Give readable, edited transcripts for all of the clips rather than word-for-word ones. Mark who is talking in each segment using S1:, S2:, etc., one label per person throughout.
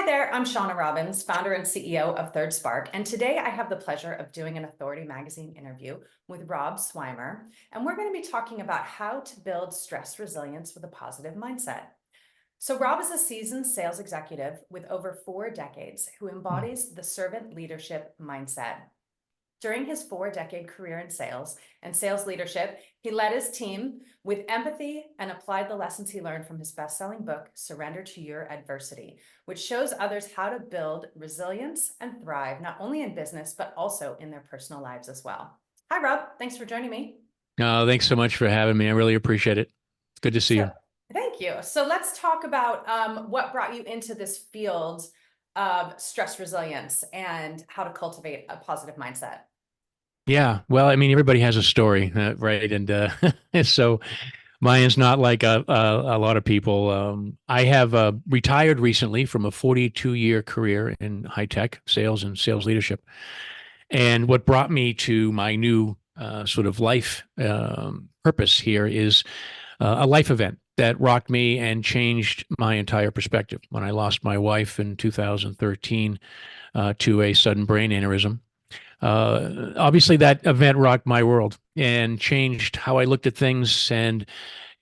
S1: Hi there, I'm Shawna Robins, founder and CEO of Third Spark, and today I have the pleasure of doing an Authority Magazine interview with Rob Swymer, and we're going to be talking about how to build stress resilience with a positive mindset. So Rob is a seasoned sales executive with over 4 decades who embodies the servant leadership mindset. During his 4-decade career in sales and sales leadership, he led his team with empathy and applied the lessons he learned from his best-selling book, Surrender to Your Adversity, which shows others how to build resilience and thrive, not only in business, but also in their personal lives as well. Hi, Rob. Thanks for joining me.
S2: Thanks so much for having me. I really appreciate it. It's good to see
S1: So,
S2: you.
S1: thank you. So let's talk about what brought you into this field of stress resilience and how to cultivate a positive mindset.
S2: Yeah, well, I mean, everybody has a story, right? And so mine's not like a lot of people. I have retired recently from a 42-year career in high tech sales and sales leadership. And what brought me to my new sort of life purpose here is a life event that rocked me and changed my entire perspective when I lost my wife in 2013 to a sudden brain aneurysm. Obviously, that event rocked my world and changed how I looked at things and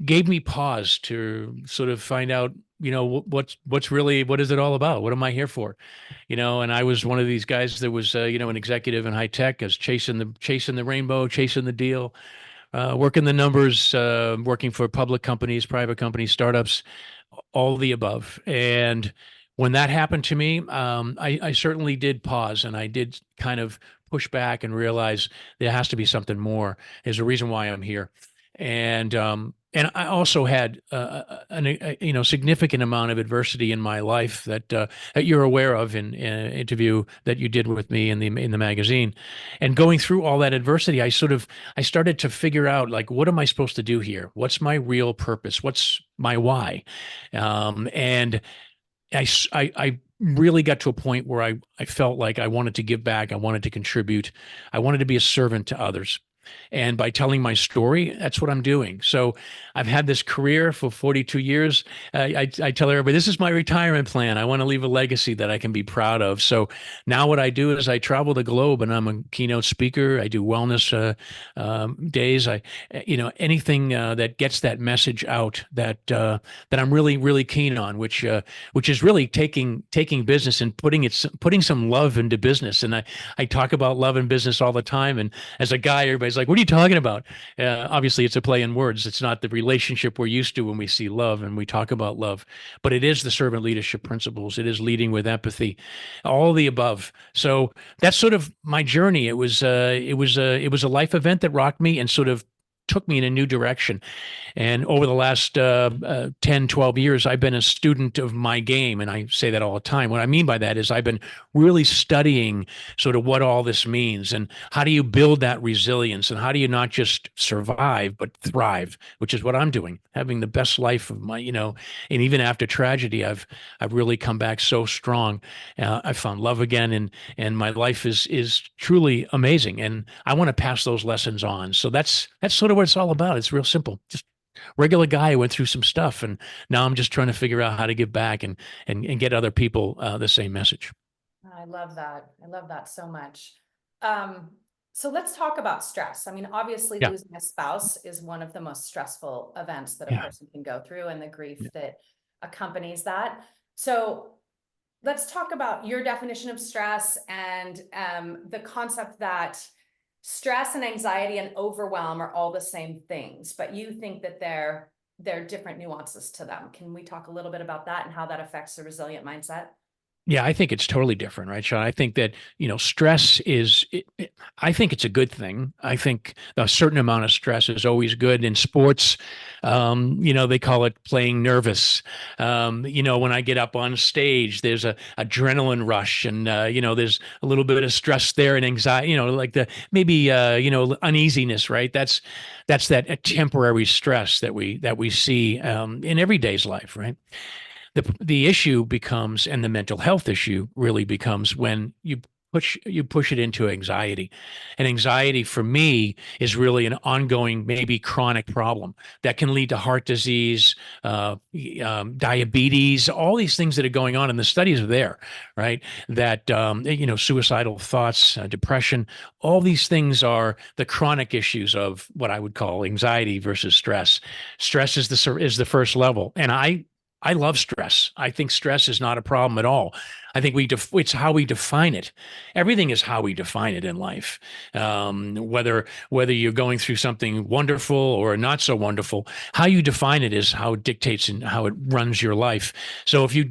S2: gave me pause to sort of find out, what is it all about? What am I here for? And I was one of these guys that was, an executive in high tech, as chasing the rainbow, chasing the deal, working the numbers, working for public companies, private companies, startups, all the above. And when that happened to me, I certainly did pause and I did kind of push back and realize there has to be something more. There's a reason why I'm here. And I also had a significant amount of adversity in my life that you're aware of in an interview that you did with me in the magazine. And going through all that adversity, I started to figure out, like, what am I supposed to do here? What's my real purpose? What's my why? And I really got to a point where I felt like I wanted to give back. I wanted to contribute. I wanted to be a servant to others. And by telling my story, that's what I'm doing. So I've had this career for 42 years. I tell everybody, this is my retirement plan. I want to leave a legacy that I can be proud of. So now what I do is I travel the globe and I'm a keynote speaker. I do wellness days. Anything that gets that message out that I'm really, really keen on, which is really taking business and putting some love into business. And I talk about love in business all the time. And as a guy, everybody's like, what are you talking about? Obviously, it's a play in words. It's not the relationship we're used to when we see love and we talk about love, but it is the servant leadership principles. It is leading with empathy, all the above. So that's sort of my journey. It was a life event that rocked me and sort of took me in a new direction. And over the last 10, 12 years, I've been a student of my game. And I say that all the time. What I mean by that is I've been really studying sort of what all this means and how do you build that resilience and how do you not just survive, but thrive, which is what I'm doing, having the best life of my, and even after tragedy, I've really come back so strong. I found love again and my life is truly amazing. And I want to pass those lessons on. So that's sort of what it's all about. It's real simple. Just regular guy who went through some stuff, and now I'm just trying to figure out how to give back and get other people the same message.
S1: I love that. I love that so much. So let's talk about stress. I mean, obviously
S2: Yeah,
S1: losing a spouse is one of the most stressful events that a
S2: yeah,
S1: person can go through and the grief
S2: yeah.
S1: that accompanies that. So let's talk about your definition of stress and the concept that stress and anxiety and overwhelm are all the same things, but you think that they're different nuances to them. Can we talk a little bit about that and how that affects a resilient mindset?
S2: Yeah, I think it's totally different, right, Sean? I think that, stress I think it's a good thing. I think a certain amount of stress is always good in sports. They call it playing nervous. When I get up on stage, there's a adrenaline rush and, there's a little bit of stress there and anxiety, like the maybe, uneasiness, right? That's that temporary stress that we see in everyday's life, right? The issue becomes, and the mental health issue really becomes when you push it into anxiety. And anxiety for me is really an ongoing, maybe chronic problem that can lead to heart disease, diabetes, all these things that are going on. And the studies are there, right? That, suicidal thoughts, depression, all these things are the chronic issues of what I would call anxiety versus stress. Stress is the first level. And I love stress. I think stress is not a problem at all. I think it's how we define it. Everything is how we define it in life. Whether you're going through something wonderful or not so wonderful, how you define it is how it dictates and how it runs your life. So if you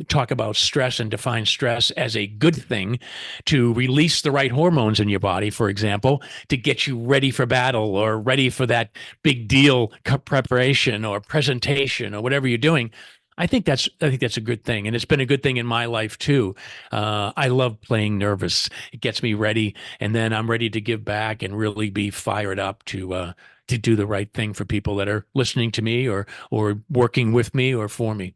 S2: talk about stress and define stress as a good thing to release the right hormones in your body, for example, to get you ready for battle or ready for that big deal preparation or presentation or whatever you're doing. I think that's a good thing, and it's been a good thing in my life too. I love playing nervous; it gets me ready, and then I'm ready to give back and really be fired up to do the right thing for people that are listening to me or working with me or for me.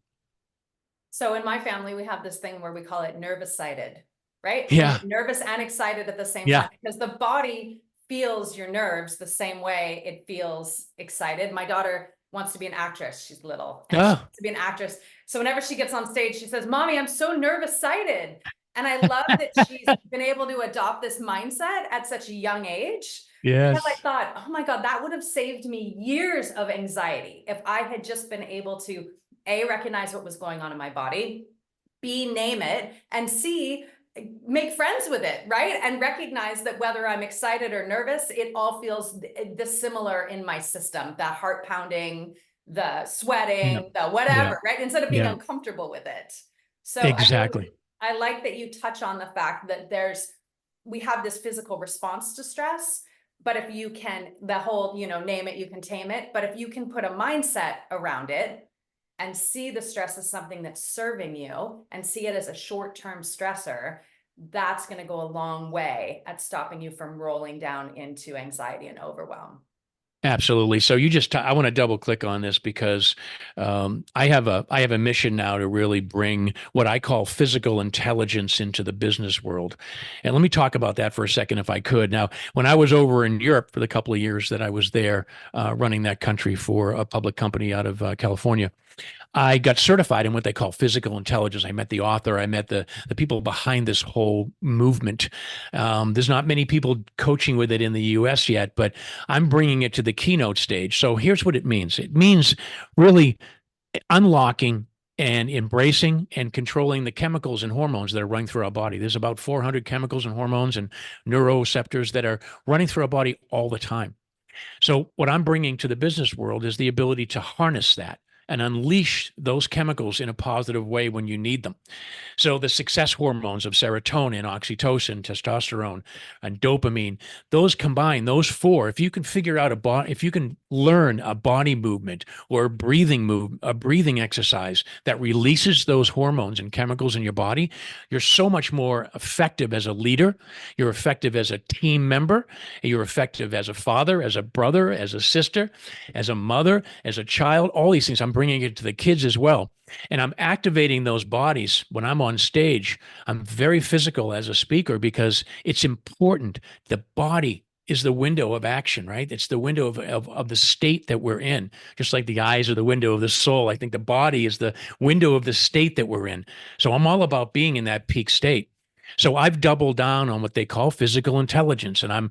S1: So in my family, we have this thing where we call it nervous sighted, right? When
S2: Yeah,
S1: you're nervous and excited at the same
S2: yeah,
S1: time, because the body feels your nerves the same way it feels excited. My daughter wants to be an actress. She's little and she
S2: yeah,
S1: wants to be an actress. So whenever she gets on stage, she says, "Mommy, I'm so nervous sighted." And I love that she's been able to adopt this mindset at such a young age. Because I
S2: yes,
S1: thought, oh my God, that would have saved me years of anxiety if I had just been able to A, recognize what was going on in my body, B, name it, and C, make friends with it, right? And recognize that whether I'm excited or nervous, it all feels dissimilar in my system, the heart pounding, the
S2: yeah,
S1: sweating, the
S2: yeah,
S1: whatever, right? Instead of being
S2: yeah,
S1: uncomfortable with it. So
S2: exactly.
S1: I like that you touch on the fact that we have this physical response to stress, but if you can, the whole, name it, you can tame it. But if you can put a mindset around it and see the stress as something that's serving you and see it as a short-term stressor, that's going to go a long way at stopping you from rolling down into anxiety and overwhelm.
S2: Absolutely. So I want to double click on this because I have a mission now to really bring what I call physical intelligence into the business world. And let me talk about that for a second, if I could. Now, when I was over in Europe for the couple of years that I was there running that country for a public company out of California, I got certified in what they call physical intelligence. I met the author. I met the people behind this whole movement. There's not many people coaching with it in the U.S. yet, but I'm bringing it to the keynote stage. So here's what it means. It means really unlocking and embracing and controlling the chemicals and hormones that are running through our body. There's about 400 chemicals and hormones and neuroreceptors that are running through our body all the time. So what I'm bringing to the business world is the ability to harness that and unleash those chemicals in a positive way when you need them. So the success hormones of serotonin, oxytocin, testosterone, and dopamine, those combine, those four, if you can figure out if you can learn a body movement or a breathing exercise that releases those hormones and chemicals in your body, you're so much more effective as a leader. You're effective as a team member. You're effective as a father, as a brother, as a sister, as a mother, as a child, all these things. I'm bringing it to the kids as well. And I'm activating those bodies when I'm on stage. I'm very physical as a speaker because it's important. The body is the window of action, right? It's the window of the state that we're in. Just like the eyes are the window of the soul, I think the body is the window of the state that we're in. So I'm all about being in that peak state. So I've doubled down on what they call physical intelligence, and I'm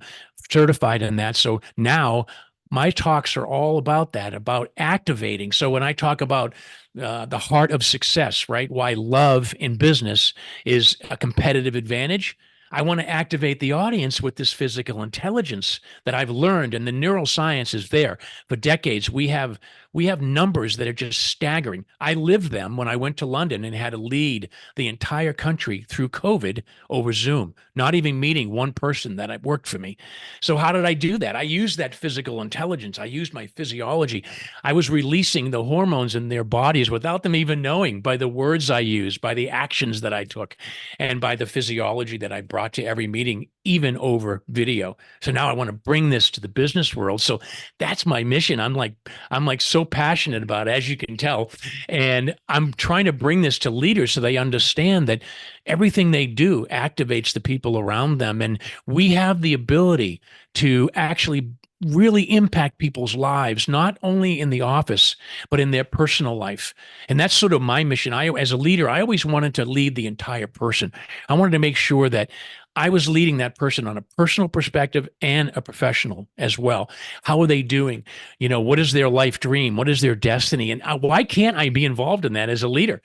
S2: certified in that. So now my talks are all about that, about activating. So when I talk about the heart of success, right? Why love in business is a competitive advantage. I want to activate the audience with this physical intelligence that I've learned, and the neuroscience is there. For decades, we have numbers that are just staggering. I lived them when I went to London and had to lead the entire country through COVID over Zoom, not even meeting one person that worked for me. So how did I do that? I used that physical intelligence. I used my physiology. I was releasing the hormones in their bodies without them even knowing, by the words I used, by the actions that I took, and by the physiology that I brought to every meeting even over video. So now I want to bring this to the business world. So that's my mission. I'm like so passionate about it, as you can tell. And I'm trying to bring this to leaders so they understand that everything they do activates the people around them. And we have the ability to actually really impact people's lives, not only in the office, but in their personal life. And that's sort of my mission. As a leader, I always wanted to lead the entire person. I wanted to make sure that I was leading that person on a personal perspective and a professional as well. How are they doing? What is their life dream? What is their destiny? And why can't I be involved in that as a leader?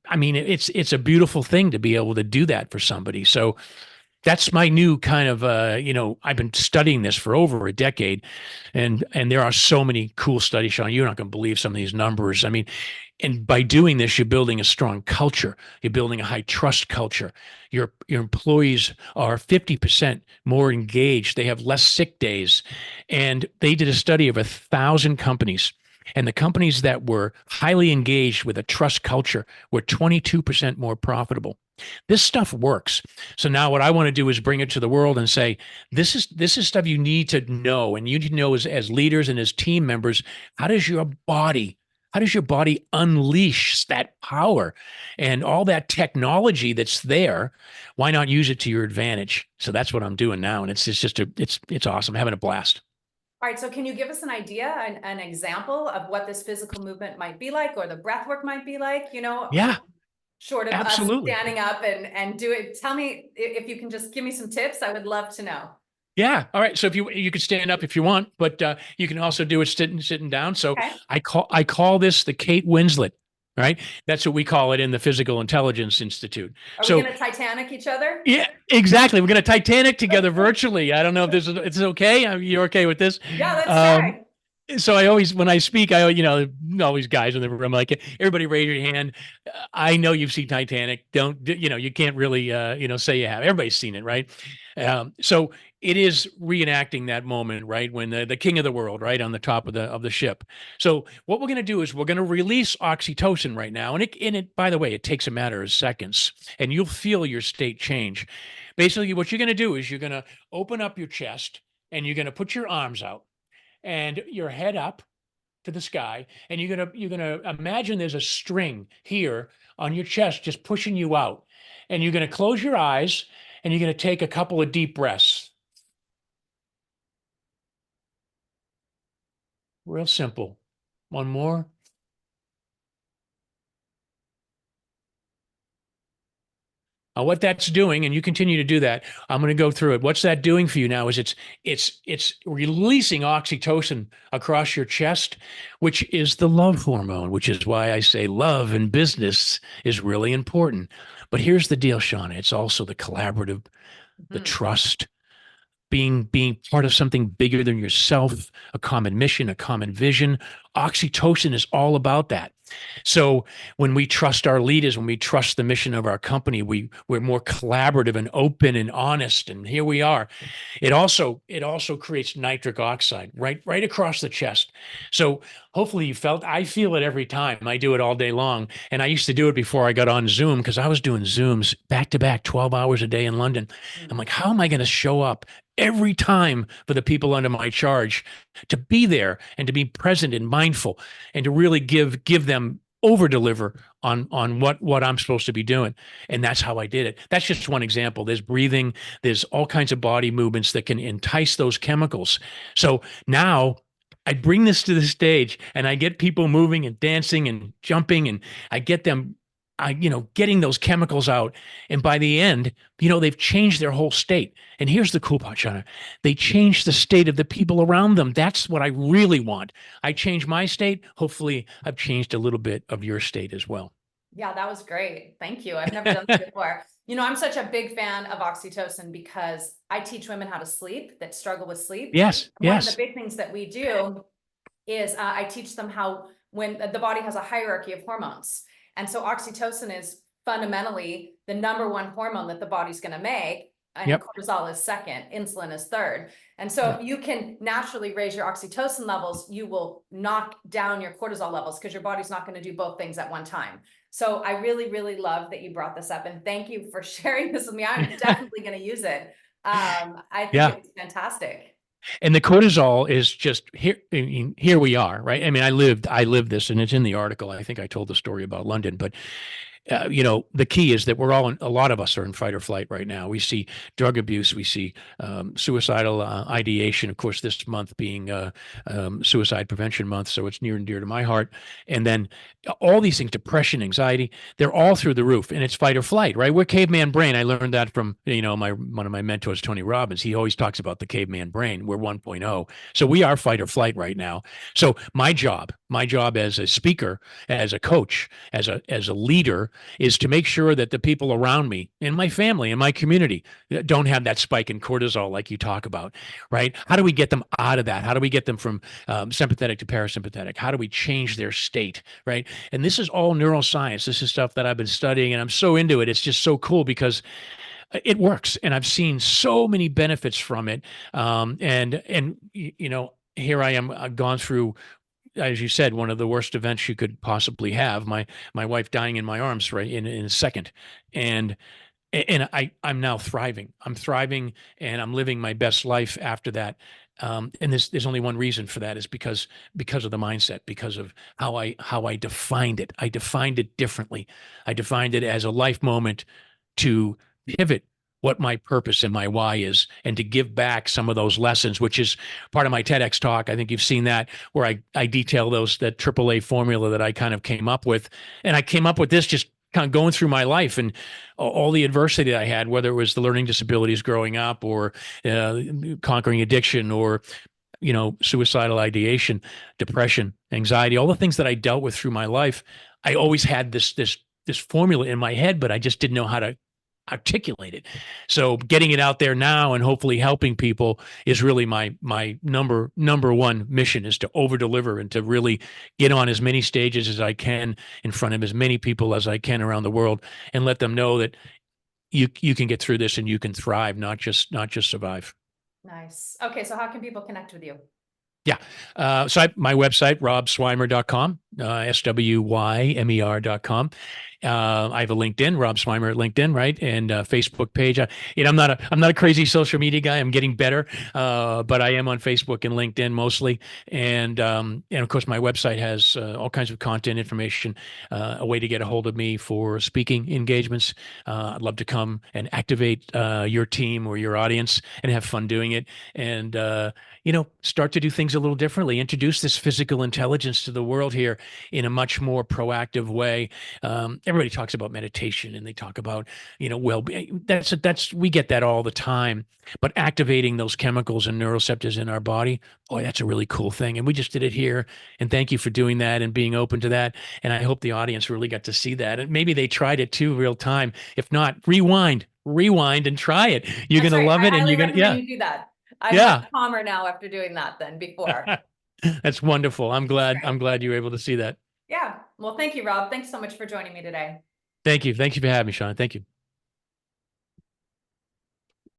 S2: I mean, it's a beautiful thing to be able to do that for somebody. So that's my new kind of I've been studying this for over a decade, and there are so many cool studies, Sean. You're not going to believe some of these numbers. I mean, and by doing this, you're building a strong culture. You're building a high trust culture. Your employees are 50% more engaged. They have less sick days. And they did a study of 1,000 companies. And the companies that were highly engaged with a trust culture were 22% more profitable. This stuff works. So now what I want to do is bring it to the world and say, this is stuff you need to know. And you need to know as leaders and as team members, how does your body unleash that power and all that technology that's there? Why not use it to your advantage? So that's what I'm doing now. And it's awesome. I'm having a blast.
S1: All right, so can you give us an idea, an example of what this physical movement might be like, or the breath work might be like,
S2: Yeah,
S1: short of us
S2: absolutely.
S1: standing up and do it? Tell me if you can just give me some tips. I would love to know.
S2: Yeah. All right. So if you could stand up if you want, but you can also do it sitting down. So
S1: Okay.
S2: I call this the Kate Winslet, right? That's what we call it in the Physical Intelligence Institute.
S1: Are we
S2: So
S1: going to Titanic each other?
S2: yeah, exactly. We're going to Titanic together virtually. I don't know if it's okay. You're okay with this?
S1: Yeah, let's
S2: Um,
S1: try.
S2: so when I speak, always guys in the room, like, everybody raise your hand. I know you've seen Titanic. Don't, you can't really, say you have. Everybody's seen it, right? So it is reenacting that moment, right? When the king of the world, right, on the top of the ship. So what we're going to do is we're going to release oxytocin right now. And by the way, it takes a matter of seconds and you'll feel your state change. Basically, what you're going to do is you're going to open up your chest and you're going to put your arms out and your head up to the sky, and you're gonna imagine there's a string here on your chest just pushing you out, and you're gonna close your eyes and you're gonna take a couple of deep breaths. Real simple. One more. What that's doing, and you continue to do that, I'm going to go through it. What's that doing for you now is it's releasing oxytocin across your chest, which is the love hormone, which is why I say love in business is really important. But here's the deal, Shawna. It's also the collaborative, the
S1: Mhm.
S2: trust, being part of something bigger than yourself, a common mission, a common vision. Oxytocin is all about that. So when we trust our leaders, when we trust the mission of our company, we're more collaborative and open and honest. And here we are. It also creates nitric oxide right across the chest. So hopefully I feel it every time. I do it all day long. And I used to do it before I got on Zoom because I was doing Zooms back to back, 12 hours a day in London. I'm like, how am I going to show up every time for the people under my charge to be there and to be present and mindful and to really give them over deliver on what I'm supposed to be doing. And that's how I did it. That's just one example. There's breathing, there's all kinds of body movements that can entice those chemicals. So now I bring this to the stage and I get people moving and dancing and jumping and I get them getting those chemicals out. And by the end, they've changed their whole state. And here's the cool part, Shawna. They change the state of the people around them. That's what I really want. I change my state. Hopefully, I've changed a little bit of your state as well.
S1: Yeah, that was great. Thank you. I've never done that before. I'm such a big fan of oxytocin because I teach women how to sleep that struggle with sleep.
S2: Yes,
S1: And one of the
S2: yes.
S1: big things that we do is I teach them how when the body has a hierarchy of hormones. And so oxytocin is fundamentally the number one hormone that the body's going to make. And
S2: Yep.
S1: cortisol is second, insulin is third. And so if you can naturally raise your oxytocin levels, you will knock down your cortisol levels because your body's not going to do both things at one time. So I really, really love that you brought this up. And thank you for sharing this with me. I'm definitely going to use it. I think
S2: Yeah.
S1: it's fantastic.
S2: And the cortisol is just here. I mean, here we are, right? I mean, I lived this, and it's in the article. I think I told the story about London, but the key is that a lot of us are in fight or flight right now. We see drug abuse, we see suicidal ideation. Of course, this month being Suicide Prevention Month, so it's near and dear to my heart. And then all these things, depression, anxiety, they're all through the roof, and it's fight or flight, right? We're caveman brain. I learned that from my one of my mentors, Tony Robbins. He always talks about the caveman brain. We're 1.0, so we are fight or flight right now. So my job as a speaker, as a coach, as a leader is to make sure that the people around me, in my family, in my community, don't have that spike in cortisol like you talk about, right? How do we get them out of that? How do we get them from sympathetic to parasympathetic? How do we change their state, right? And this is all neuroscience. This is stuff that I've been studying, and I'm so into it. It's just so cool because it works, and I've seen so many benefits from it. Here I am. I've gone through, as you said, one of the worst events you could possibly have. My wife dying in my arms, right, in a second, and I'm now thriving. I'm thriving, and I'm living my best life after that. And there's only one reason for that, is because of the mindset, because of how I defined it. I defined it differently. I defined it as a life moment to pivot what my purpose and my why is, and to give back some of those lessons, which is part of my TEDx talk. I think you've seen that, where I detail that AAA formula that I kind of came up with. And I came up with this just kind of going through my life and all the adversity that I had, whether it was the learning disabilities growing up, or conquering addiction, or suicidal ideation, depression, anxiety, all the things that I dealt with through my life. I always had this formula in my head, but I just didn't know how to articulate it. So getting it out there now and hopefully helping people is really my number one mission, is to over deliver and to really get on as many stages as I can in front of as many people as I can around the world, and let them know that you can get through this and you can thrive, not just survive.
S1: Nice. Okay, so how can people connect with you?
S2: Yeah. My website, robswymer.com, SWYMER.com. I have a LinkedIn, Rob Swymer at LinkedIn, right? And Facebook page. I'm not a crazy social media guy. I'm getting better, but I am on Facebook and LinkedIn mostly. And of course, my website has all kinds of content information, a way to get a hold of me for speaking engagements. I'd love to come and activate your team or your audience and have fun doing it. And start to do things a little differently, introduce this physical intelligence to the world here in a much more proactive way. Everybody talks about meditation, and they talk about, well-being. We get that all the time, but activating those chemicals and neuroreceptors in our body, boy, that's a really cool thing. And we just did it here. And thank you for doing that and being open to that. And I hope the audience really got to see that. And maybe they tried it too, real time. If not, rewind and try it. You're going
S1: That's
S2: to
S1: right.
S2: love
S1: I
S2: it. And
S1: highly
S2: you're going to,
S1: recommend
S2: yeah,
S1: you do that. I'm much
S2: yeah.
S1: calmer now after doing that than before.
S2: That's wonderful. I'm glad.
S1: Great.
S2: I'm glad you were able to see that.
S1: Yeah. Well, thank you, Rob. Thanks so much for joining me today.
S2: Thank you. Thank you for having me, Sean. Thank you.